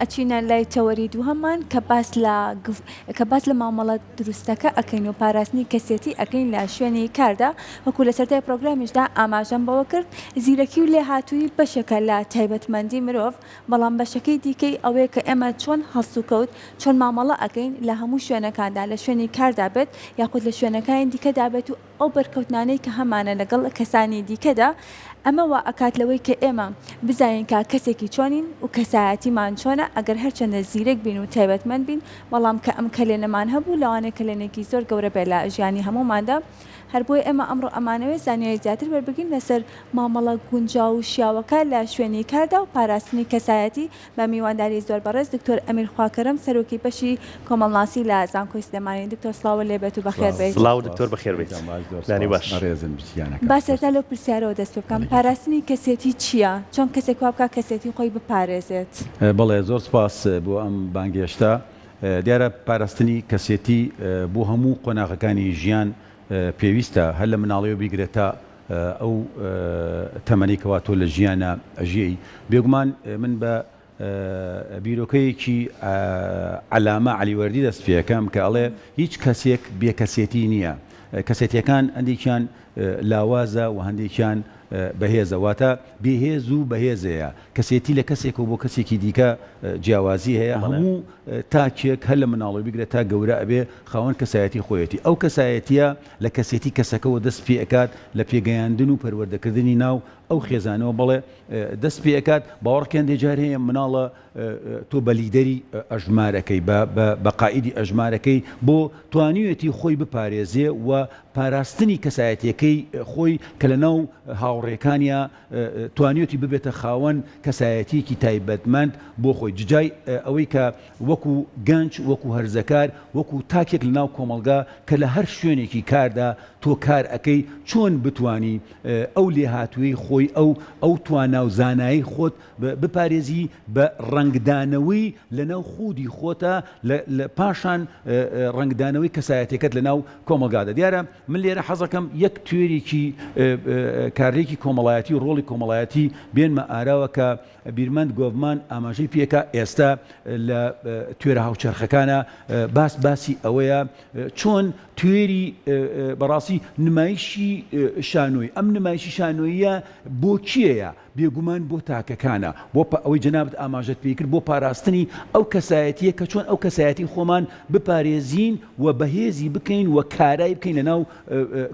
ئەچینە لای تەوەرید و هەمان کە باس لە مامەڵە دروستەکە ئەکەین و پاراستنی کەسێتی ئەکەین لە شوێنی کاردا وەکو لە سەرەتای پرۆگرامیشدا ئاماژەم بەوە کرد زیرەکی و لێهاتووی بەشێکە لە تایبەتمەندی مرۆڤ بەڵام بەشەکەی دیکەی ئەوەیە کە ئێمە چۆن هەڵس و کەوت چۆن مامەڵە ئەکەین لە هەموو شوێنەکاندا لە شوێنی کاردا بێت یاخود لە شوێنەکانی دیکەدا بێت و ئەو بەرکەوتنانەی کە هەمانە لەگەڵ کەسانی دیکەدا ئەمەوە ئەکات لەوەی کە ئێمە بزانین کە کەسێکی چۆنین و کەسایەتیمان چۆنە ئەگەر هەرچەندە زیرەک بین و تایبەتمەند بین بەڵام کە ئەم کلێنەمان هەبوو لەوانەیە کلێنێکی زۆر گەورە بێت لە ژیانی هەموماندا هەر بۆی ئێمە ئەمڕۆ ئەمانەوێت زانیاری زیاتر وەربگرین لەسەر مامەڵە گونجاو و شیاوەکە لە شوێنی کاردا و پاراستنی کەسایەتی بە میوانداری زۆر بەڕێز دکتۆر ئەمیر خواکەرم سەرۆکی بەشی کۆمەڵناسی لە زانکۆی سلێمانی دکتۆر سڵاو لێبێت و بەخێر بێت. سڵاو دکتۆر بەخێر بێت. با سەرتا لەو پرسیارەوە دەست پێ بکەم پاراستنی کەسێتی چییە؟ چۆن کەسێک وا بکات کەسێتی خۆی بپارێزێت؟ بەڵێ زۆر سپاس بۆ ئەم بانگێشتە. دیارە پاراستنی کەسێتی بۆ هەموو قۆناغەکانی ژیان پێویستە هەر لە مناڵەوە بیگرێتە ئەو تەمەنی کەوا تۆ لە ژیانە ئەژێی. بێگومان من بە بیرۆکەیەکی عەلامە عەلیوەردی دەست پێەکەم کە ئەڵێ هیچ کەسێک بێکەسێتی نییە. کەسێتیەکان هەندێکیان لاوازە و هەندێکیان بەهێزە واتە بێهێز و بەهێزەیە کەسێتی لە کەسێک و بۆ کەسێکی دیکە جیاوازی هەیە هەموو تاکێک هەر لە مناڵی بگرێت تا گەورە ئەبێ خاوەن کەسایەتی خۆیەتی ئەو کەسایەتیە لە کەسێتی کەسەکەەوە دەست پێ ئەکات لە پێگەیاندن و پەروەردەکردنی ناو ئەو خێزانەوە بڵێ دەست پێ ئەکات باوەڕکیان دێجار هەیە مناڵە تۆ بە لیدەری ئەژمارەکەی بە قائیدی ئەژمارەکەی بۆ توانیوێتی خۆی بپارێزێ و پاراستنی کەسایەتیەکەی خۆی کە لە ناو هاوڕێکانیا توانیوێتی ببێتە خاوەن کەسایەتیەکی تایبەتمەند بۆ خۆی ججای ئەوەی کە وەکو گەنج وەکو هەرزەکار وەکو تاکێک لە ناو کۆمەلگا کە لە هەر شوێنێکی کاردا تۆ کار ئەەکەی چۆن بتانی ئەو لێهاتووی خۆی ئەو توانا و زانایی خۆت بپارێزی بە ڕنگدانەوەی لە ناو خودی خۆتە لە پاشان ڕنگدانەوەی کەسایەتەکەت لە ناو کۆمەلگادا. دیارە من لێرە حەزەکەم یەک توێرێکی کارێکی کۆمەڵایەتی و ڕۆڵی کۆمەڵایەتی بێنمە ئاراوە کە بیرمەند گۆڤمان ئاماژەی پێکە ئێستا لە توێرە هاوچەرخەکانە باسی ئەوەیە چۆن توێری بەڕاستی نمایشی شانۆی ئەم نمایشی شانۆیە بۆ کیەیە؟ بێگومان بۆ تاکەکانە بۆ ئەوەی جەنابەت ئاماژەت پێکرد بۆ پاراستنی ئەو کەسایەتیە کە چۆن ئەو کەسایەتی خۆمان بپارێزین و بەهێزی بکەین و کارایی بکەین لە ناو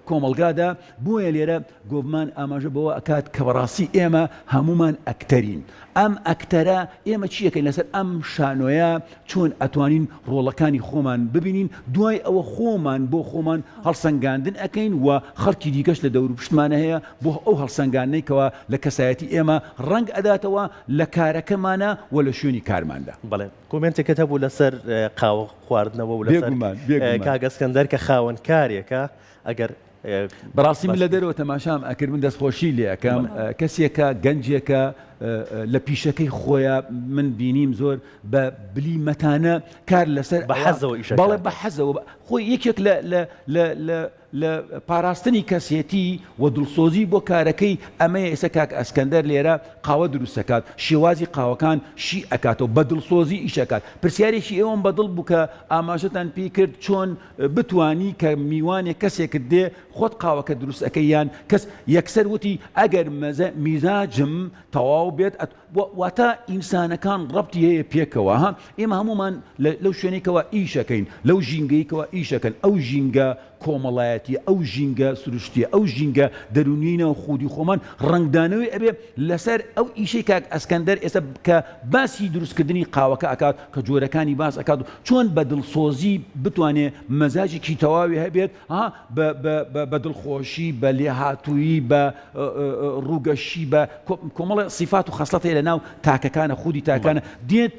کۆمەلگادا. بۆیە لێرە گۆڤمان ئاماژە بەوە ئەکات کە بەڕاستی ئێمە هەمومان ئەکتەرین. ئەم ئەکتەرە ئێمە چیەکەین لەسەر ئەم شانۆیە چۆن ئەتوانین ڕۆڵەکانی خۆمان ببینین دوای ئەوە خۆمان بۆ خۆمان هەڵسەنگاندن ئەەکەین و خەڵکی دیکەش لە دەور پشتمانە هەیە بۆ ئەو هەڵسەنگاندنەوەی لە کەسایەتی ئێمە ڕنگ ئەداتەوە لە کارەکەمانە و لە شوێنی کارماندا. بەڵێ کۆمنتێکت هەبوو لەسەر قاوە خواردنەوە و لەسەر کاگەسکەندەر کە خاوەن کارێکە ئەگەر بەڕاستی من لە دەرەوە تەماشام ئەکرد من دەستخۆشی لێ ئەەکەم کەسێکە گەنجێکە لە پیشەکەی خۆیە من بینیم زۆر بە بلیمەتانە کار لەسەر بەڵێ بە حەزەوە خۆی یەکێک لە پاراستنی کەسێتی و دڵسۆزی بۆ کارەکەی ئەمەیە ئێستا کاک ئەسکەندەر لێرە قاوە دروستەکات شێوازی قاوەکان شی ئەکاتەوە بە دڵسۆزی ئیشەکات. پرسیارێکی ئێوەم بەدڵ بوو کە ئاماژەتان پێی کرد چۆن بتوانی کە میوانێک کەسێکت دێ خۆت قاوەکە دروست ئەەکەی یان کەس یەکسەر وتی ئەگەر میزاجم تەواو بێت واتە ئینسانەکان ڕەبتی هەیە پێکەوە ئێمە هەمومان لەو شوێنێکەوە ئیشەکەین لەو ژینگەیەکەوە ئیشەکەن ئەو ژینگە کۆمەڵایەتی ئەو ژینگە سروشتیە ئەو ژینگە دەرونینە و خودی خۆمان ڕنگدانەوەی ئەبێ لەسەر ئەو ئیشەی کاک ئەسکەندەر ئێستا کە باسی دروستکردنی قاوەکە ئەکات کە جۆرەکانی باس ئەکات چۆن بە دڵسۆزی بتوانێت مەزاجێکی تەواوی هەبێت بە دڵخۆشی بە لێهاتووی بە ڕووگەشی بە کۆمەڵە صفات و خەسڵەت لە ناو تاکەکانە خودی تاکانە دێت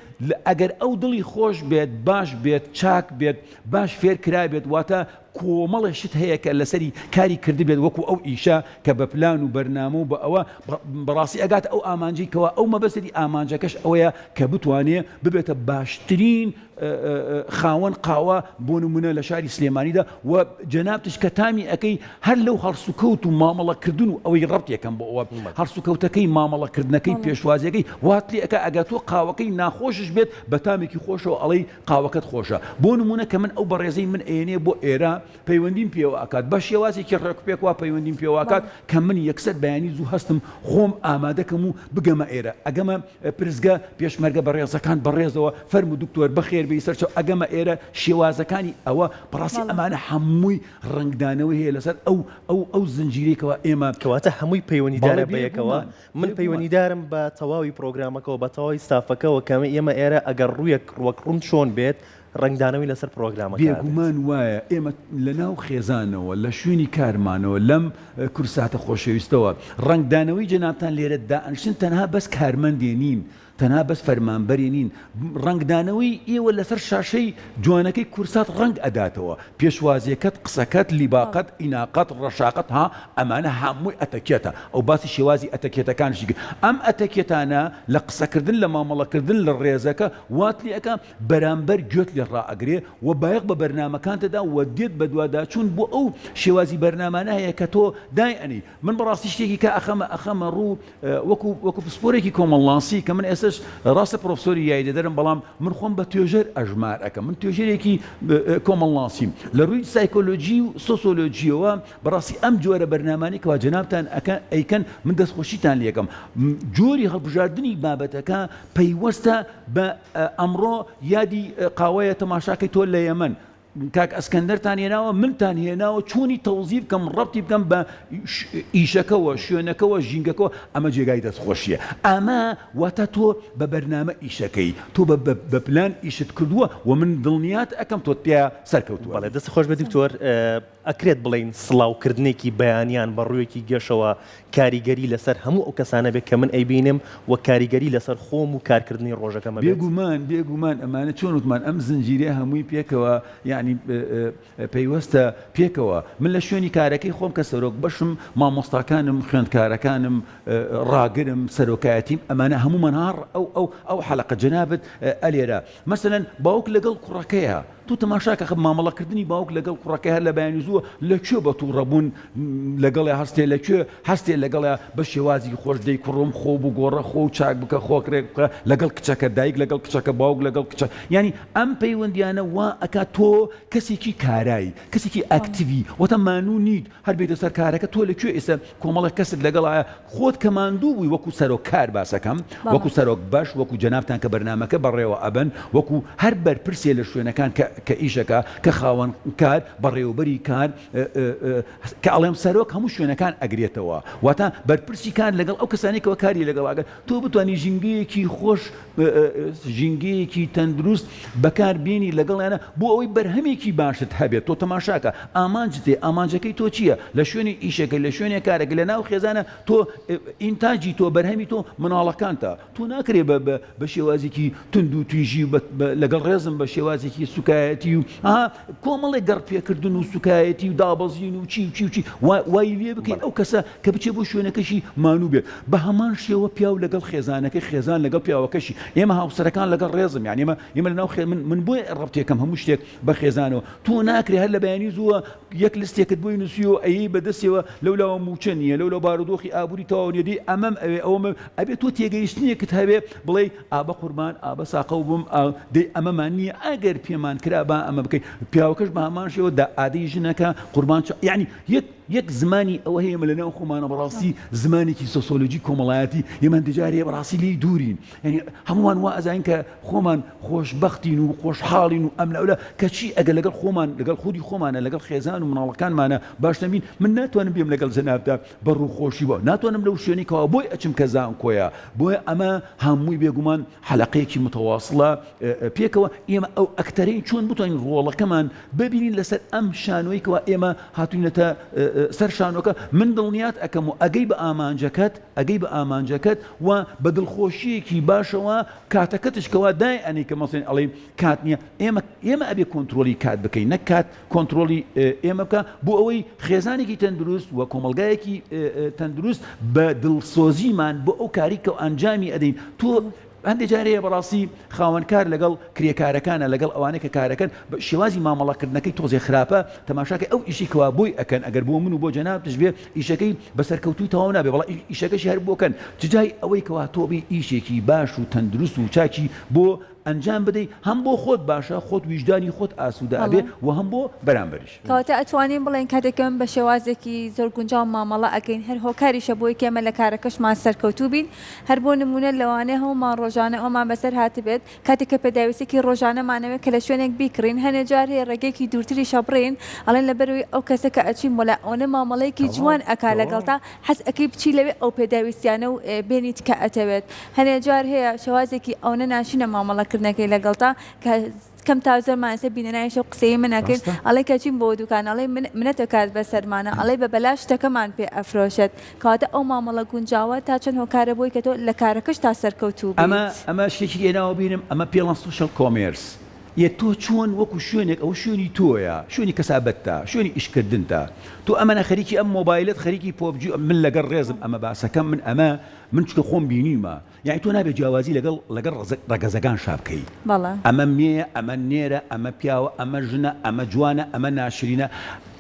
ئەگەر ئەو دڵی خۆش بێت باش بێت چاک بێت باش فێر کرا بێت واتە کۆمەڵێشت هەیە کە لەسەری کاری کردی بێت وەکو ئەو ئیشە کە بە پلان و بەرنامە و بە ئەوە بەڕاستی ئەگات ئەو ئامانجی کەەوە ئەو مەبەسەری ئامانجەکەش ئەوەیە کە بتوانێت ببێتە باشترین خاوەن قاوە بۆ نمونە لە شاری سلێمانیدا و جەنابتش کە تامی ئەەکەی هەر لەو هەرسوکەوت و مامەڵەکردن و ئەوەی ڕەبتێکم بۆ ئەوە هەرسوکەوتەکەی مامەڵەکردنەکەی پێشوازیەکەی واتلی ئەەکە ئەگاتۆ قاوەکەی ناخۆشش بێت بە تامێکی خۆشەوە ئەڵەی قاوەکەت خۆشە بۆ نمونە کە من ئەو بەڕێزەی من ئێنێ بۆ ئێرە پەیوەندیم پێوە ئاکات بە شێوازێکی ڕێکپێکوا پەیوەندیم پێوەکات کە من یەکسەر بەیانی زوو هەستم خۆم ئامادەکەم و بگەمە ئێرە ئەگەمە پرزگە پێشمەرگە بەڕێزەکان بەڕێزەوە فەرمو دکتۆر بەخێر بی سەرچەوە ئەگەمە ئێرە شێوازەکانی ئەوە بەڕاستی ئەمانە هەمووی ڕنگدانەوەی هەیە لەسەر ئەو زنجیرێکەوە ئێمە کەواتە هەمووی پەیوەندیدارە بەیەکەوە من پەیوەندیدارم بە تەواوی پرۆگرامەکەەوە بە تەواوی ستافەکەەوە کەمە ئێمە ئێرە ئەگەر ڕوویەک ڕوەکڕون چۆن بێت ڕنگدانەوەی لەسەر پرۆگرامەکە بێگومان وایە ئێمە لە ناو خێزانەوە لە شوێنی کارمانەوە لەم کورساتە خۆشەویستەوە ڕنگدانەوەی جەنابتان لێرە دائنشن تەنها بەس کارمەندێ نین تەنها بەس فەرمانبەری نین ڕنگدانەوەی ئێوە لەسەر شاشەی جوانەکەی کورسات ڕنگ ئەداتەوە پێشوازیەکەت قسەکەت لیباقەت ئیناقەت ڕەشاقەت ها ئەمانە هەمووی ئەتەکێتە ئەو باسی شێوازی ئەتەکێتەکانشی ئەم ئەتەکێتانە لە قسەکردن لە مامەڵەکردن لە ڕێزەکە واتلی ئەەکە بەرامبەر گوێت لێ ڕائەگرێ و بایەق بە بەرنامەکانتەدا و دێت بە دوواداچوون بۆ ئەو شێوازی بەرنامانە هەیە کە تۆ دایئەنی من بەڕاستی شتێکی کە ئەخەمە ڕوو وەکو پسپۆرێکی کۆمەڵانسی کە من ئێستا ڕاستە پرۆفسۆری یاری دەدەرم بەڵام من خۆم بە توێژەر ئەژمار ئەەکەم من توێژەرێکی کۆمەڵناسیم لە ڕووی سایکۆلۆژی و سۆسۆلۆژیەوە بەڕاستی ئەم جۆرە بەرنامانی کەوا جەنابتان ئەیکەن من دەستخۆشیتان لێکم جۆری هەڵبژاردننی بابەتەکە پەیوەستە بە ئەمڕۆ یادی قاوەیە تەماشاکەی تۆ لە یەمەن کاک ئەسکەندەرتان هێناوە منتان هێناوە چۆنی تەوزیف بکەم ڕەبتی بکەم بە ئیشەکەەوە شوێنەکەەوە ژینگەکەەوە ئەمە جێگای دەستخۆشیە ئەمە واتە تۆ بە بەرنامە ئیشەکەی تۆ بە پلان ئیشت کردووە و من دڵنیات ئەەکەم تۆ تیا سەرکەوتووە بەڵێ دەست خۆش بە دکتۆر ئەکرێت بڵین سڵاوکردنێکی بەیانیان بە ڕوویەکی گەشەوە کاریگەری لەسەر هەموو ئەو کەسانە بێت کە من ئەیبینم و کاریگەری لەسەر خۆم و کارکردنی ڕۆژەکەمە بێگومان ئەمانە چۆن وتمان ئەم زنجیرە هەمووی پێکەوە یعنی پەیوەستە پێکەوە من لە شوێنی کارەکەی خۆم کە سەرۆک بەشم مامۆستاکانم خوێندکارەکانم ڕاگرم سەرۆکایەتیم ئەمانە هەمومان هەر ئەو حەلەقە جەنابەت ئەلێرە مەسەلەن باوک لەگەڵ کوڕەکەیە تو تەماشاکە مامەڵەکردنی باوک لەگەڵ کوڕەکە هەر لە بەیانی زووە لەکوێ بە توو ڕەبوون لەگەڵی هەستێ لەکوێ هەستێ لەگەڵە بە شێوازی خۆش دەی کوڕۆم خۆ بگۆڕە خۆ و چاک بکە خۆکرێک بکە لەگەڵ کچەکە دایک لەگەڵ کچەکە باوک لەگەڵ کچە ینی ئەم پەیوەندیانە وا ئەکا تۆ کەسێکی کارایی کەسێکی ئاکتیڤی وەتە مانوو نیت هەر بێتە سەر کارەکە تۆ لەکوێ ئێستا کۆمەڵە کەست لەگەڵایە خۆت کە ماندوو بووی وەکو سەرۆک کار باسەکەم وەکو سەرۆک باش وەکو جەنابتان کە بەرنامەکە بەڕێوە ئەبن وەکو هەر بەرپرسێ لە شوێنەکان کە ئیشەکە کە خاوەن کار بەڕێوەبەری کار کە ئەڵێم سەرۆک هەموو شوێنەکان ئەگرێتەوە واتە بەرپرسی کار لەگەڵ ئەو کەسانێکەوە کاری لەگەڵاگەر تۆ بتوانانی ژینگەیەکی خۆش ژینگەیەکی تەندروست بەکاربێنی لەگەڵیانە بۆ ئەوەی بەرهەمێکی باشت هەبێت تۆ تەماشاکە ئامانجتێ ئامانجەکەی تۆ چییە لە شوێنی ئیشەکە لە شوێنێک کارێک لە ناو خێزانە تۆ ئینتاجی تۆ بەرهەمی تۆ مناڵەکانتە تۆ ناکرێ بە شێوازێکی تند و تویژی لەگەڵ ڕێزم بە شێوازێکی سوکایەتی و کۆمەڵێک گەڕپێکردن و سوکایەتی و دابەزین و چی وای لێ بکەین ئەو کەسە کە بچێ بۆ شوێنەکەشی مانوو بێت بە هەمان شێوە پیا و لەگەڵ خێزانەکەی خێزان لەگەڵ پیاوەکەشی ئێمە هاوسەرەکان لەگەڵ ڕێزم یعنی ئێمە لەناو من بۆی ڕەبتێکم هەموو شتێک بە خێزانەوە تۆ ناکرێ هەر لە بەیانی زووە یەک لستێکت بۆی نووسیەوە ئەی بەدەستەوە لەولاوە موچە نییە لەو بارودۆخی ئابووری تەواویێدی ئەمەم ئەوە ئەبێت تۆ تێگەیشتنیەکت هەبێ بڵێ ئابە قوربان ئابە ساقە بووم دەی ئەمەمان نییە ئەگەر پێمان کرا با ئەمە بکەین پیاوەکەش بە هەمان شێوە ئادەی ژنەکە قوربان یعنی یەک زمانی ئەوە هەیە لەناو خۆمانە بەڕاستی زمانێکی سۆسۆلۆژی کۆمەڵایەتی ئێمە دەجارێ بەڕاستی لێی دوورین یعنی هەمومان وا ئەزانین کە خۆمان خۆشبەختین و خۆشحاڵین و ئەم لەولە کەچی ئەگە لەگەڵ خۆمان لەگەڵ خودی خۆمانە لەگەڵ خێزان و مناڵەکانمانە باش نەبین من ناتوانم بێم لەگەڵ جەنابدا بەڕووخۆشی بۆ ناتوانم لەو شوێنێکەوە بۆی ئەچم کە زان کۆیە بۆیە ئەمە هەمووی بێگومان حەلەقەیەکی متەواصلە پێکەوە ئێمە ئەو ئەکتەرەی چۆن بتوانین ڕۆڵەکەمان ببینین لەسەر ئەم شانۆیکەوە ئێمە هاتوینەتە سەرشانۆکە من دڵنیات ئەەکەم و ئەگەی بە ئامانجەکەت و بە دڵخۆشیەکی باشەوە کاتەکەتشکەوە دای ئەنی کە مەسڵێن ئەڵێ کات نییە ئێمە ئەبێ کۆنتترۆلی کات بکەین نەک کات کۆنتترۆلی ئێمە بکە بۆ ئەوەی خێزانێکی تەندروست و کۆمەلگایەکی تەندروست بە دڵسۆزیمان بۆ ئەو کاری کە ئەنجامی ئەدەین تۆ هەندێک جارەیە بەڕاستی خاوەنکار لەگەڵ کرێکارەکانە لەگەڵ ئەوانەیە کە کارەکەن شێوازی مامەڵەکردنەکەی تۆزێ خراپە تەماشاکە ئەو ئیشی کەوا بۆی ئەکەن ئەگەر بۆ من و بۆ جەنابتش بێ ئیشەکەی بەسەرکەوتوی تەواو نابێ بەڵام ئیشەکەشی هەر بۆکەن جای ئەوەی کەوا تۆ بێ ئیشێکی باش و تەندروست و چاکی بۆ ئەنجام بدەیت هەم بۆ خۆت باشە خۆت ویژدانی خۆت ئاسوودە ئەبێ و هەم بۆ بەرامبەریش کەواتە ئەتوانین بڵێن کاتێکم بە شێوازێکی زۆر گونجاو مامەڵە ئەەکەین هەر هۆکاریشە بۆی کێمە لە کارەکەشمان سەرکەوتوو بین هەر بۆ نمونە لەوانەیە هەمومان ڕۆژانە ئەومان بەسەر هاتبێت کاتێک کە پێداویستێکی ڕۆژانەمانەوێت کە لە شوێنێک بیکڕین هەنێ جار هەیە ڕێگەیەکی دوورتری شەبڕین ئەڵێن لەبەرەوەی ئەو کەسە کە ئەچین وەلا ئەوەنە مامەڵەیەکی جوان ئەکا لەگەڵتا حەز ئەەکەی بچی لەوێ ئەو پێداویستیانە و بێنیت کە ئەتەوێت هەنێ جار هەیە شێوازێکی ئەوەنە ناشینە مامەڵەکردنەکەی لەگەڵتا کەم تازەمانسە بینەنایشە و قسەی منەکەن ئەڵێ کەچین بۆ دوکان ئەڵێ منەتە کات بەسەرمانە ئەڵێ بە بەلاش شتەکەمان پێ ئەفرۆشێت کەواتە ئەو مامەڵە گونجاوە تا چەند هۆکارە بۆی کە تۆ لە کارەکەش تا سەرکەوتوو ئەمە شتێکی ئێناوە بینم ئەمە پێڵەن سوشەل کۆمێرس یە تۆ چۆن وەکو شوێنێک ئەو شوێنی تۆیە شوێنی کەسابەتە شوێنی ئیشکردنتە تۆ ئەمەە خەریکی ئەم مۆبایلت خەریکی پۆبجی من لەگەڵ ڕێزم ئەمە باسەکەم من چکە خۆم بینیمە یعنی تۆ نابێت جیاوازی لەگەڵ ڕەگەزەکان شابکەی ئەمە مێە ئەمە نێرە ئەمە پیاوە ئەمە ژنە ئەمە جوانە ئەمە ناشرینە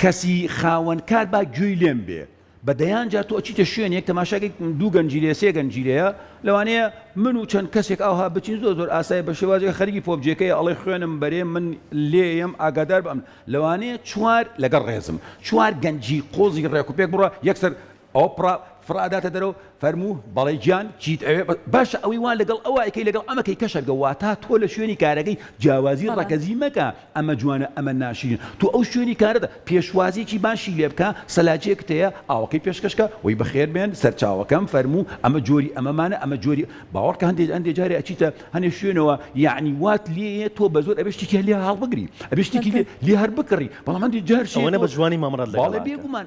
کەسی خاوەنکار با گوێی لێم بێ بەدەیان جار تۆ ئەچیتە شوێنێک تەماشاکەی دوو گەنجیرێ سێ گەنجیرەیە لەوانەیە من و چەند کەسێک ئاها بچین زۆر ئاسایی بە شێوازێک خەریکی پۆبجەکەی ئەڵێ خوێنم بەرێ من لێم ئاگادار بەم لەوانەیە چوار لەگەڵ ڕێزم چوار گەنجی قۆزی ڕێکوپێک بڕە یەکسەر ئۆپرا فراداتە دەرەوە فەرموو بەڵێ گیان چیت ئەوێ باشە ئەوەی وان لەگەڵ ئەوەیەکەی لەگەڵ ئەمەکەی کەشەرگە واتە تۆ لە شوێنی کارەکەی جیاوازی ڕەکەزی مەکە ئەمە جوانە ئەمە ناشرین تۆ ئەو شوێنی کارەدا پێشوازیەکی باشی لێ بکە سەلاجەیەک هەیە ئاوەکەی پێشکەشکە وەی بەخێر بێن سەرچاوەکەم فەرموو ئەمە جۆری ئەمەمانە ئەمە جۆری باوەڕکە هەندێک جارێ ئەچیتە هەنێ شوێنەوە یعنی وات لێ تۆ بە زۆر ئەبێ شتێکی لێ هەڵبگری ئەبێ شتێکی لێ هەر بکڕی بەڵام هەندێک جار ئەوەنە بە جوانی مامەڕەت لەگەڵ بێگومان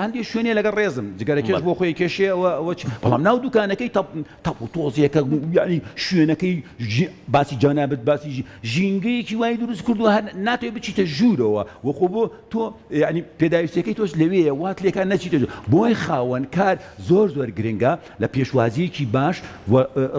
هەندێک شوێنێ لەگەڵ ڕێزم جگەرەکەش بۆ خۆی کێشێەوە بەڵام ناو دوکانەکەی تەپ و تۆزیەکە ینی شوێنەکەی باسی جانابەت باسی ژینگەیەکی وای دروست کردو ناتوێت بچیتە ژوورەوە وەخۆ بۆ تۆ ینی پێداویستەکەی تۆش لەوەیە وات لێکان نەچیتە ژوور بۆی خاوەنکار زۆر گرنگە لە پێشوازیەکی باش و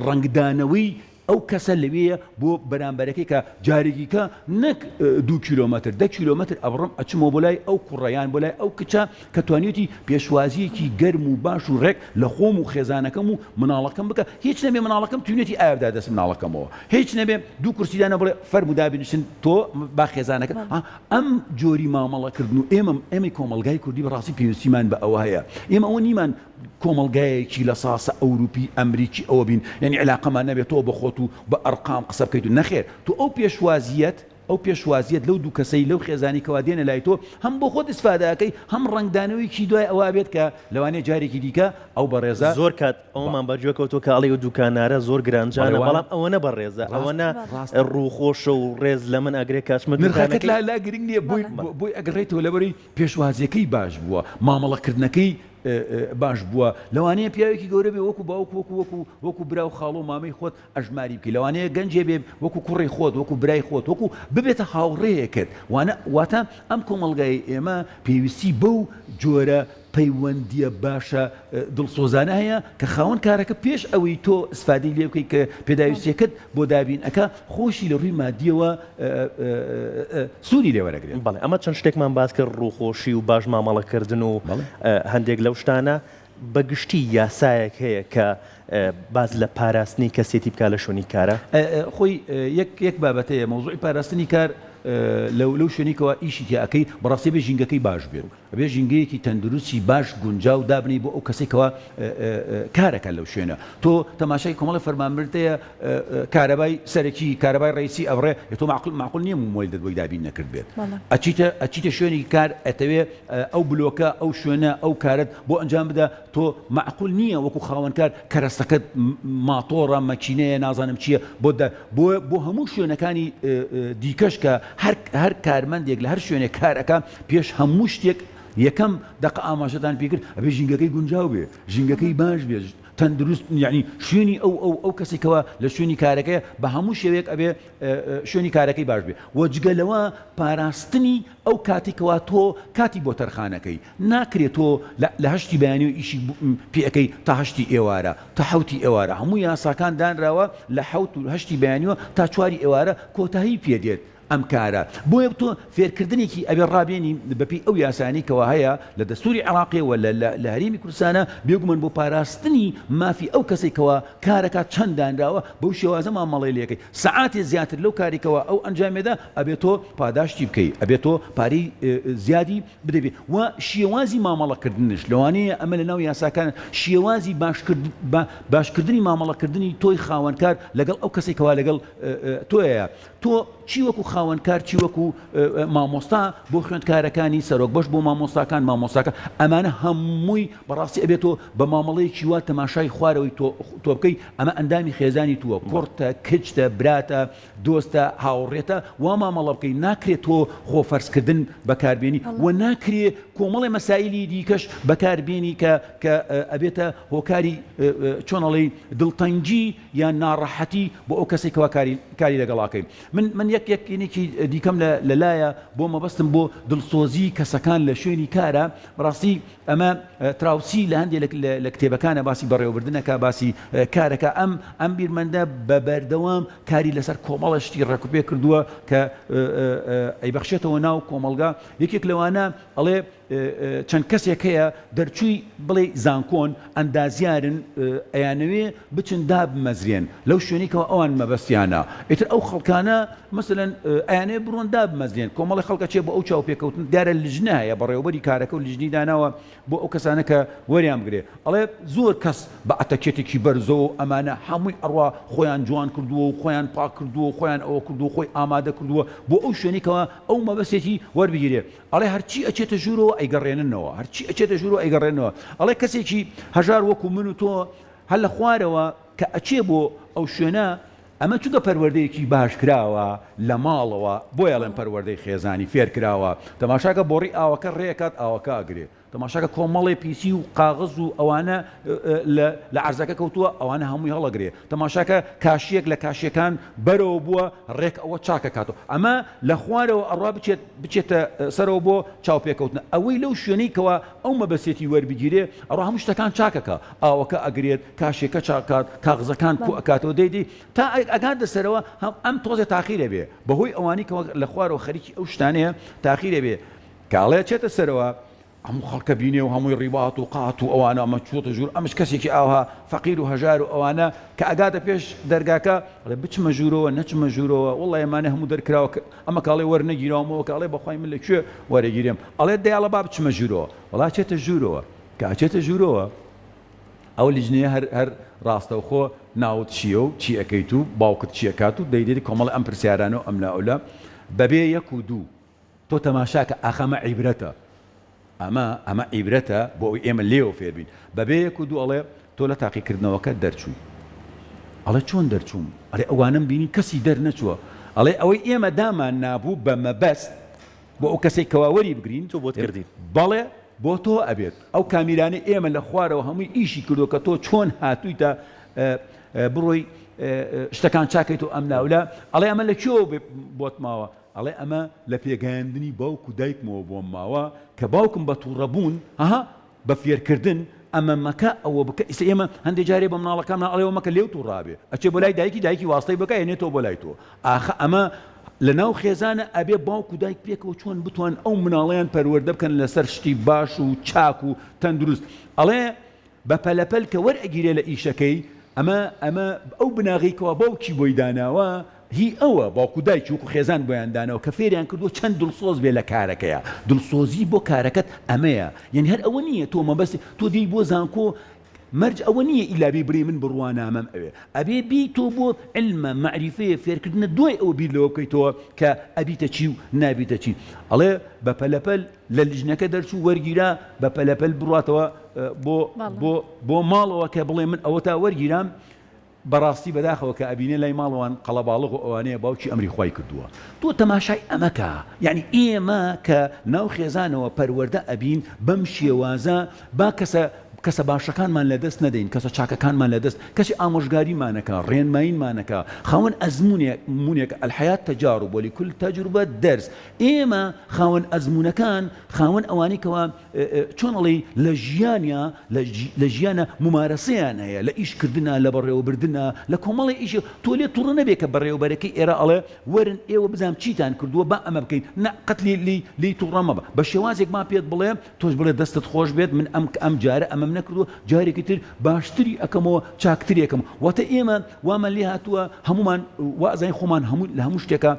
ڕنگدانەوەی ئەو کەسە لەوەیە بۆ بەرامبەرەکەی کە جارێکیکە نەک 2 کیلۆمەتر 10 کیلۆمەتر ئەبڕم ئەچمەوە بۆ لای ئەو کوڕەیان بۆ لای ئەو کچە کە توانێتی پێشوازیەکی گەرم و باش و ڕێک لە خۆم و خێزانەکەم و مناڵەکەم بکە هیچ نەبێ مناڵەکەم توانێتی ئاودا دەست مناڵەکەمەوە هیچ نەبێ دوو کورسیدانە بڵێ فەرموو دابنیشن تۆ با خێزانەکە ئەم جۆری مامەڵەکردن و ئێمەی کۆمەلگای کوردی بەڕاستی پێویستیمان بە ئەوە هەیە ئێمە ئەوە نیمان کۆمەلگایەکی لە ساسە ئەوروپی ئەمریکی ئەوە بین یعنی علاقەمان نەبێت تۆ بەخۆت و بە ئەرقام قسە بکەیت و نەخێر تو ئەو پێشوازیەت لەو دوو کەسەی لەو خێزانی کەوا دێنە لای تۆ هەم بۆ خۆت ئیسفادەکەی هەم ڕنگدانەوەیکی دوای ئەوە بێت کە لەوانەیە جارێکی دیکە ئەو بەڕێزە زۆر کات ئەومان بەرجۆکەوتۆ کە ئەڵێ و دوکانارە زۆر گرانجانە بەڵام ئەوەنە بەڕێزە ئەوەنە ڕووخۆشە و ڕێز لە من ئەگرێ کاتمە نرخەکەت لا گرنگ نییە بۆی ئەگەڕێتەوە لەبەری پێشوازیەکەی باش بووە مامەڵەکردنەکەی باش بووە لەوانەیە پیاوێکی گەورە بێ وەکو وەکو برا و خاڵ و مامەی خۆت ئەژماری بکەی لەوانەیە گەنجێ بێ وەکو کوڕی خۆت وەکو برای خۆت وەکو ببێتە هاوڕێیەکرد واتە ئەم کۆمەلگای ئێمە پێویستی بەو جۆرە پەیوەندیە باشە دڵسۆزانە هەیە کە خاوەن کارەکە پێش ئەوەی تۆ ئستفادەی لێ بکەی کە پێداویستیەکەت بۆ دابینەکە خۆشی لە ڕووی مادیەوە سوودی لێوەرەگرێت بەڵێ ئەمە چەند شتێکمان باس کرد ڕووخۆشی و باش مامەڵەکردن و هەندێک لەو شتانە بەگشتی یاسایەک هەیە کە باز لە پاراستنی کەسێتی بکە لە شوێنی کارە خۆی یەک بابەتەیە مەوزوعی پاراستنی کار لەو شوێنیکەوە ئیشی تیاکەی بەڕاستی بێ ژینگەکەی باش بێت بێ ژینگەیەکی تەندروستی باش گونجاو دابنی بۆ ئەو کەسێکەوە کارەکە لەو شوێنە تۆ تەماشای کۆمەڵی فەرمانبردەیە کارەبای سەرەکی کارەبای ڕیسی ئەوڕێ تۆ معقول نییە مۆیل دەبووی دابین نەکرد بێت ئەچیتە شوێنی کار ئەتەوێ ئەو بلۆکە ئەو شوێنە ئەو کارت بۆ ئەنجام بدە تۆ معقول نییە وەکو خاوەنکار کەرەستەکەت ماتۆڕە مەکینەیە نازانم چییە بۆ هەموو شوێنەکانی دیکەش کە هەر کارمەندێک لە هەر شوێنێک کارەکە پێش هەموو شتێک یەکەم دەق ئاماژەتان پێکرد ئەبێ ژینگەکەی گونجاو بێ ژینگەکەی باش بێ تەندروست یعنی شوێنی ئەو کەسێکەوە لە شوێنی کارەکەی بە هەموو شێوەیەک ئەبێ شوێنی کارەکەی باش بێ وەجگەلەوە پاراستنی ئەو کاتێکەوە تۆ کاتی بۆ تەرخانەکەی ناکرێت تۆ لە هەشتی بەیانی و ئیشی پێەکەی تا هەشتی ئێوارە تا حوتی ئێوارە هەموو یاساکان دانراوە لە حوت و هەشتی بەیانیوە تا چواری ئێوارە کۆتایی پێدێت ئەم کارە بۆیە تۆ فێرکردنێکی ئەبێ ڕابێنی بەپی ئەو یاسانی کەوا هەیە لە دەستوری عراقیەوە لە هەرێمی کوردستانە بێگومان بۆ پاراستنی مافی ئەو کەسێکەوە کارەکە چەند دانراوە بەو شێوازە مامەڵی لێکەی سەعاتێ زیاتر لەو کارێکەوە ئەو ئەنجامێدا ئەبێت تۆ پاداشتی بکەیت ئەبێت تۆ پارەی زیادی بدەبێت و شێوازی مامەڵەکردنش لەوانەیە ئەمە لە ناو یاساکان شێوازی باشکردنی مامەڵەکردنی تۆی خاوەنکار لەگەڵ ئەو کەسێکەوە لەگەڵ تۆیە تۆ چی وەکو خاوەنکار چی وەکو مامۆستا بۆ خوێندکارەکانی سەرۆک بەش بۆ مامۆستاکان ئەمانە هەمووی بەڕاستی ئەبێتۆ بە مامەڵەیەکی وا تەماشای خوارەوەی تۆ بکەی ئەمە ئەندامی خێزانی تووە کوڕتە کچتە براتە دۆستە هاوڕێتە وا مامەڵە بکەی ناکرێت تۆ خۆفەرزکردن بەکاربێنی و ناکرێت کۆمەڵی مەسائلی دیکەش بەکاربێنی کە ئەبێتە هۆکاری چۆنەڵی دڵتەنگی یان ناڕەحەتی بۆ ئەو کەسێکەوە کاری لەگەڵاکەی من یەکێکی دیکەم لەلایە بۆ مەبەستم بۆ دڵسۆزی کەسەکان لە شوێنی کارە بەڕاستی ئەمە تراوسی لە هەندێک لە کتێبەکانە باسی بەڕێوەبردنەکە باسی کارەکە ئەم بیرمەندە بە بەردەوام کاری لەسەر کۆمەڵەشتی ڕێکوپێ کردووە کە ئەیبەخشێتەوە ناو کۆمەڵگا یەکێک لەوانە ئەڵێ چەند کەسێک هەیە دەرچووی بڵێ زانکۆن ئەندازیارن ئەیانەوێ بچن دابمەزرێن لەو شوێنێکەوە ئەوان مەبەستیانە ئیتر ئەو خەڵکانە مثلەن ئەیانەوێ بڕۆن دابمەزرێن کۆمەڵی خەڵکە چێ بۆ ئەو چاوپێکەوتن دیارە لیژنە هەیە بەڕێوەبەری کارەکە و لیژنی داناوە بۆ ئەو کەسانە کە وەریان بگرێ ئەڵێ زۆر کەس بە ئەتەکێتێکی بەرزەوە ئەمانە هەمووی ئەڕوا خۆیان جوان کردووە و خۆیان پاک کردووە و خۆیان ئەوە کردو خۆی ئامادە کردووە بۆ ئەو شوێنێکەوە ئەو مەبەستێتی وەربگیرێ ئەڵێ هەرچی ئەچێتە ژوورەوە ئەیگەڕێننەوە هەرچی ئەچێتە ژوورەوە ئەیگەڕێنەوە ئەڵێ کەسێکی هەژار وەکو من و تۆ هەر لە خوارەوە کە ئەچێ بۆ ئەو شوێنە ئەمە چووکە پەروەردەیەکی باش کراوە لە ماڵەوە بۆ یاڵێن پەروەردەی خێزانی فێر کراوە تەماشاکە بۆڕی ئاوەکە ڕێکات ئاوەکە ئەگرێ تەماشاکە کۆمەڵی پیسی و قاغز و ئەوانە لە عەرزەکە کەوتووە ئەوانە هەمووی هەڵەگرێ تەماشاکە کاشیەک لە کاشیەکان بەرەوە بووە ڕێک ئەوە چاکە کاتەوە ئەمە لە خوارەوە ئەڕوا بچێتە سەرەوە بۆ چاوپێکەوتن ئەوەی لەو شوێنەیەکەوە ئەو مەبەستێتی وەربگیرێ ئەڕوا هەموو شتەکان چاکەکە ئاوەکە ئەگرێت کاشێکە چاکات کاغزەکان کو ئەکاتەوە دەیدی تا ئەگاتە سەرەوە ئەم تۆزێ تاخیرە بێ بەهۆی ئەوانی کەەوە لە خوارەوە خەریکی ئەو شتانەیە تاخیرە بێ کاڵێ چێتە سەرەوە هەموو خەڵکە بینێ و هەمووی ڕیبات و قات و ئەوانە ئەمە چوتە ژوور ئەمش کەسێکی ئاوها فەقیر و هەژار و ئەوانە کە ئەگاتە پێش دەرگاکە ئەڵێ بچمە ژوورەوە نەچمە ژوورەوە وڵڵی ئەمانە هەموو دەرکراوە ئەمە کاڵێ وەرنەگیراومەوە کاڵێ بەخوای من لەکوێ وەرەگیرێم ئەڵێ دەیاڵە با بچمە ژوورەوە وڵا چێتە ژوورەوە کە ئەچێتە ژوورەوە ئەو لیژنەیە هەر ڕاستەوخۆ ناوت چییە و چی ئەەکەیت و باوکت چیەکات و دەیدێتی کۆمەڵ ئەم پرسیارانە و ئەملاولە بەبێ یەک و دوو تۆ تەماشاکە ئاخەمە عیبرەتە ئەمە عیبرەتە بۆ ئەوی ئێمە لێوە فێربین بەبێ یەک و دوو ئەڵێ تۆ لە تاقیکردنەوەکە دەرچووی ئەڵێ چۆن دەرچووم ئەڵێ ئەوانم بینی کەسی دەرنەچووە ئەڵێ ئەوەی ئێمە دامان نابوو بە مەبەست بۆ ئەو کەسێک کەواوەری بگرین تۆ بۆت کردین بەڵێ بۆ تۆ ئەبێت ئەو کامیرانە ئێمە لە خوارەوە هەمووی ئیشی کردو کە تۆ چۆن هاتوویتە بڕۆی شتەکان چاکەیت و ئەم ناولە ئەڵێ ئەمە لەکوێوە بۆت ماوە ئەڵێ ئەمە لە پێگەیاندنی باوک و دایکمەوە بۆم ماوە کە باوکم بە تووڕەبوون بە فێرکردن ئەمە مەکە ئەوە بکە ئیسە ئێمە هەندێک جارێ بە مناڵەکانمان ئەڵێەوە مەکە لێو تووڕابێ ئەچێ بۆ لای دایکی واستەی بکە هێنێتەوە بۆ لای تۆ ئاخە ئەمە لە ناو خێزانە ئەبێ باوک و دایک پێکەوە چۆن بتوان ئەو مناڵیان پەروەردە بکەن لەسەر شتی باش و چاک و تەندروست ئەڵێ بە پەلەپەل کە وەرئەگیرێ لە ئیشەکەی ئەمە ئەو بناغیکەوە باوکی بۆی داناوە هی ئەوە باوکو دایکی وەکو خێزان بۆیان دانەوە کە فێریان کردووە چەند دڵسۆز بێ لە کارەکەیە دڵسۆزی بۆ کارەکەت ئەمەیە یعنی هەر ئەوە نییە تۆ مەبەستی تۆ دێی بۆ زانکۆ مەرج ئەوە نییە ئیلابی بڕێ من بڕوانامەم ئەوێ ئەبێ بی تۆ بۆ علمە معریفەیە فێرکردنە دوای ئەوە بیر لەوە بکەیتەوە کە ئەبیتە چی و نابیتە چی ئەڵێ بە پەلەپەل لە لیژنەکە دەرچوو وەرگیرا بە پەلەپەل بڕاتەوە بۆ ماڵەوە کە بڵێ من ئەوە تا وەرگیرام بەڕاستی بەداخەوە کە ئەبینێ لای ماڵەوان قەڵەباڵغ و ئەوانەیە باوکی ئەمری خی کردووە تۆ تەماشای ئەمەکە یعنی ئێمە کە ناو خێزانەوە پەروەردە ئەبین بەم شێوازە با کەسە باشەکانمان لەدەست نەدەین کەسە چاکەکانمان لەدەست کەسی ئامۆژگاریمانەکە ڕێنماییمانەکە خاوەن ئەزمونێک الحیات تەجارب وەلیکل تەجروبە دەرس ئێمە خاوەن ئەزمونەکان خاوەن ئەوانەی کەوا چۆن ئەڵێ لە ژیانە ممارەسەیان هەیە لە ئیشکردنە لە بەڕێوەبردنە لە کۆمەڵی ئیش تۆ لێ تووڕە نەبێت کە بەڕێوەبەرەکەی ئێرە ئەڵێ وەرن ئێوە بزانام چیتان کردووە با ئەمە بکەین نەقەت لی تووڕە مەبە بە شێوازێک ما پێت بڵێ تۆش بڵێ دەستت خۆش بێت من ئەم جارە ئەمەم نەکردووە جارێکی تر باشتری ئەەکەمەوە چاکتری ئەەکەم واتە ئێمە وامان لێ هاتووە هەمومان وازای خۆمان لە هەموو شتێکە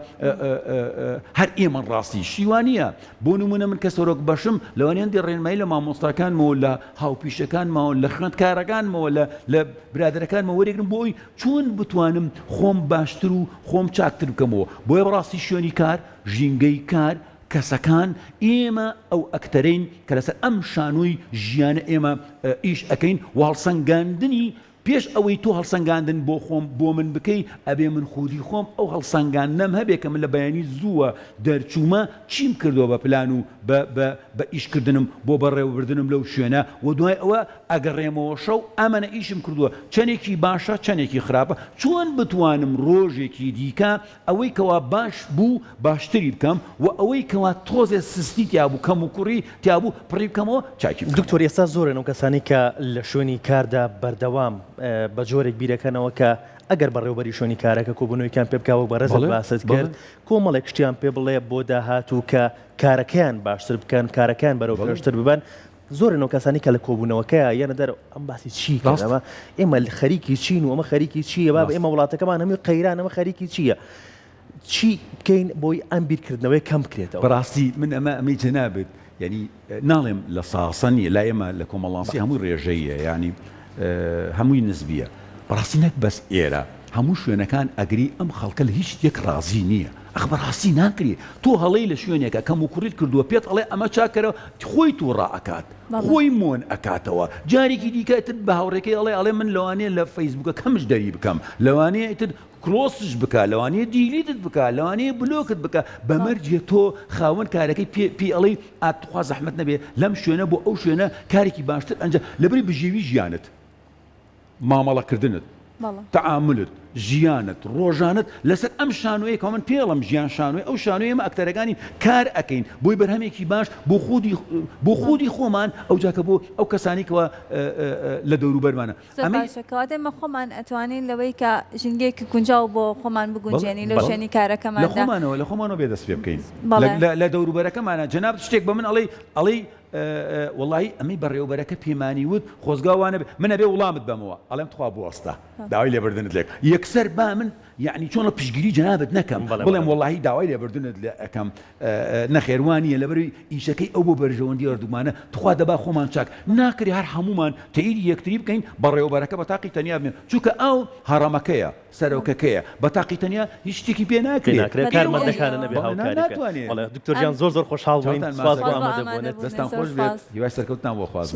هەر ئێمە ڕاستی شیوانیە بۆ نمونە من کە سەرۆک بەشم لەوانیان دێ ڕێنمایی لە مامۆستاکانمەوە لە هاوپیشەکانمەوە لە خوێندکارەکانمەوە لە برادەرەکانمە وەرێگرم بۆ ئەوی چۆن بتوانم خۆم باشتر و خۆم چاکتر بکەمەوە بۆیە بەڕاستی شوێنی کار ژینگەی کار کەسەکان ئێمە ئەو ئەکتەرین کە لەسەر ئەم شانووی ژیانە ئێمە ئیش ئەەکەین هەڵسەنگاندنی پێش ئەوەی تۆ هەڵسەنگاندن بۆ خۆم بۆ من بکەی ئەبێ من خودی خۆم ئەو هەڵسەنگاندنەم هەبێ کە من لە بەیانی زووە دەرچوومە چیم کردووە بە پلان و بە ئیشکردنم بۆ بەڕێوەبردنم لەو شوێنە و دوای ئەوە ئەگەڕێمەوە شەو ئەمەنە ئیشم کردووە چەندێکی باشە چەندێکی خراپە چۆن بتوانم ڕۆژێکی دیکە ئەوەی کەوا باش بوو باشتری بکەم و ئەوەی کەوا تۆزێ سستی تیابوو کەم و کوڕی تیابوو پڕی بکەمەوە چاکی دکتۆر ئێستا زۆرن ئەو کەسانی کە لە شوێنی کاردا بەردەوام بە جۆرێک بیرەکەنەوە کە ئەگەر بەڕێوەبەری شوێنی کارەکە کۆبوونەوەیان پێ بکەوە بە ڕێزت باست کرد کۆمەڵێک شتیان پێ بڵێ بۆ داهاتوو کە کارەکەیان باشتر بکەن کارەکەیان بەرەو پێشتر ببن زۆرن ئەو کەسانی کە لە کۆبوونەوەکەیە یانە دەر ئەم باسی چی ئەمە ئێمە خەریکی چین و ئەمە خەریکی چییە با ئێمە وڵاتەکەمان هەمووی قەیران ئەمە خەریکی چییە چی بکەین بۆی ئەم بیرکردنەوەی کەم بکرێتەوە بەڕاستی من ئەمەی جەنابێت ینی ناڵێم لە ساسەنی لا ئێمە لە کۆمەڵانسی هەموو ڕێژەیە ینی هەمووی نزبیە بەڕاستی نەک بەس ئێرە هەموو شوێنەکان ئەگری ئەم خەڵکە لە هیچ شتێک ڕازی نییە ئەخ بەڕاستی ناکری تۆ هەڵەی لە شوێنێکە کەم و کوڕیت کردووە پێت ئەڵێ ئەمە چاکەرەوە خۆی تو ڕائەکات خۆی مۆن ئەکاتەوە جارێکی دیکەتت بە هاوڕێکەکەی ئەڵێ ئەڵێ من لەوانەیە لە فەیسبووکە کەمش دەری بکەم لەوانەیە ئیتر کلۆسش بکە لەوانەیە دیلیتت بکە لەوانەیە بلۆکت بکە بەمەرجێ تۆ خاوەن کارەکەی پێی ئەڵێ ئاتخوا زەحمەت نەبێ لەم شوێنە بۆ ئەو شوێنە کارێکی باشتر ئەنجام لەبەری بژێوی ژیانت مامەڵەکردنت تەعاملت ژیانت ڕۆژانت لەسەر ئەم شانوەیە کە من پێڵم ژیان شانوێ ئەو شانوێ ئێمە ئەکتەرەکانی کار ئەەکەین بۆی بەرهەمێکی باش بۆ خودی خۆمان ئەو جاکە بۆ ئەو کەسانێکەوە لە دەوروبەرمانە باشەکەواتە ئێمە خۆمان ئەتوانین لەوەی کە ژنگێکی گونجاو بۆ خۆمان بگونجێنی لەو شوێنی کارەکەماندا لە خۆمانەوە بێدەست پێ بکەین لە دەوروبەرەکەمانە جەناب شتێک بە من ئەڵێ والله ئەمەی بەڕێوەبەرەکە پێمانی وت خۆزگاوانە منە بێ وڵامت بەمەوە ئەڵێم تخوا بوەستە داوای لێبردنت لێک یەکسەر با من یعنی چۆن پشگیری جەنابەت نەکەم بڵێم واللهی داوای لێبردنت لێ ئەەکەم نەخێوانیە لەبەروی ئیشەکەی ئەو بۆ بەرژەوەندی ئەردومانە تخوا دەبا خۆمان چاک ناکری هەر هەمومان تەیری یەکتری بکەین بەڕێوەبەرەکە بە تاقی تەنیا بێن چونکە ئەو هەڕەمەکەیە سەرۆکەکەیە بە تاقی تەنیا هیچ شتێکی پێ ناکرێت کارمەندەکانە نەبێ هاوکاریەکە دکتۆر جیان زۆر خۆشحاڵ بووین دەستان خۆش بێت هیوای سەرکەوتنان بۆ خواست